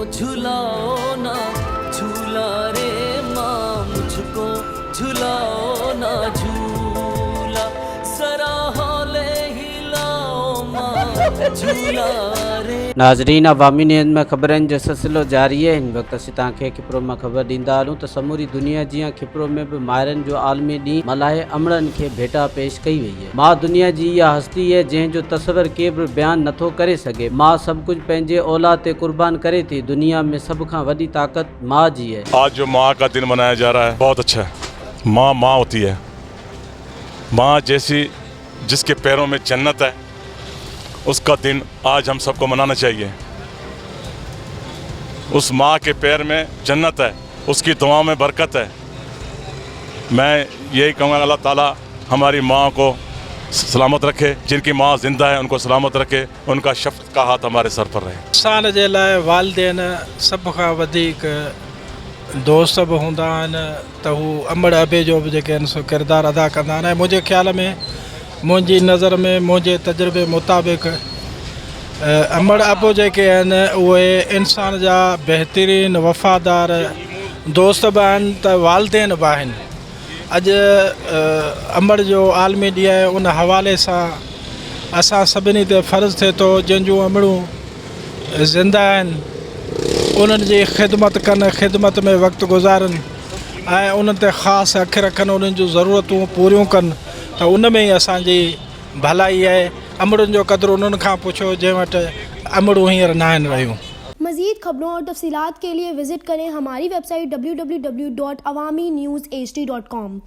झुलाओ ना झूला रे माँ, मुझको झुलाओ ना झूला, सरा हौले हिलाओ माँ झूला रे। नाज़रीन, अवामी न्यूज़ में ख़बरनि जो सिलसिलो जारी है। हिन वक़्त असीं तव्हांखे खिप्रो में ख़बर ॾींदा हलूं त समूरी दुनिया जीअं खिप्रो में भी माहिरनि जो आलमी ॾींहुं मल्हाए अमड़नि खे भेटा पेश कई वई है। मां दुनिया जी इहा हस्ती है जंहिंजो तस्वर के बि बयान नथो करे सघे। मां सभु कुछ पंहिंजे औलाद ते कुर्बान करे थी। दुनिया में सभ खां वॾी ताक़त मां जी है। आज जो माँ का दिन मनाया जा रहा है बहुत अच्छा है। माँ माँ होती है। माँ जैसी जिसके पैरों में जन्नत है, उसका दिन आज हम सबको मनाना चाहिए। उस माँ के पैर में जन्नत है, उसकी दुआ में बरकत है। मैं यही कहूँगा अल्लाह ताला हमारी माँ को सलामत रखे, जिनकी माँ जिंदा है उनको सलामत रखे, उनका शफ़क़त का हाथ हमारे सर पर रहे। इंसान जे लाइ वालिदेन सभ खां वधीक दोस्त बि हूंदा आहिनि त हू अमड़ अबे जो बि जेके आहिनि सो किरदारु अदा कंदा आहिनि। ऐं मुंहिंजे ख़्याल में, मुंहिंजी नज़र में, मुंहिंजे तजुर्बे मुताबिक़ अमड़ अबो जेके आहिनि उहे इंसान जा बहितरीन वफ़ादार दोस्त बि आहिनि त वालिदेन बि आहिनि। अॼु अमड़ जो आलमी ॾींहुं आहे, उन हवाले सां असां सभिनी ते फ़र्ज़ु थिए थो जंहिंजूं अमड़ूं ज़िंदा आहिनि उन्हनि जी ख़िदमत कनि, ख़िदमत में वक़्तु गुज़ारनि ऐं उन्हनि ते ख़ासि अखि रखनि, उन्हनि जूं ज़रूरतूं पूरियूं कनि, त उन में ई असांजी भलाई आहे। अमड़ुनि जो क़दुरु उन्हनि खां पुछो जंहिं वटि अमड़ूं हींअर न आहिनि रहियूं। मज़ीद खबरों और तफसीलात के लिए विज़िट करें हमारी वेबसाइट www.awamiNewsHD.com।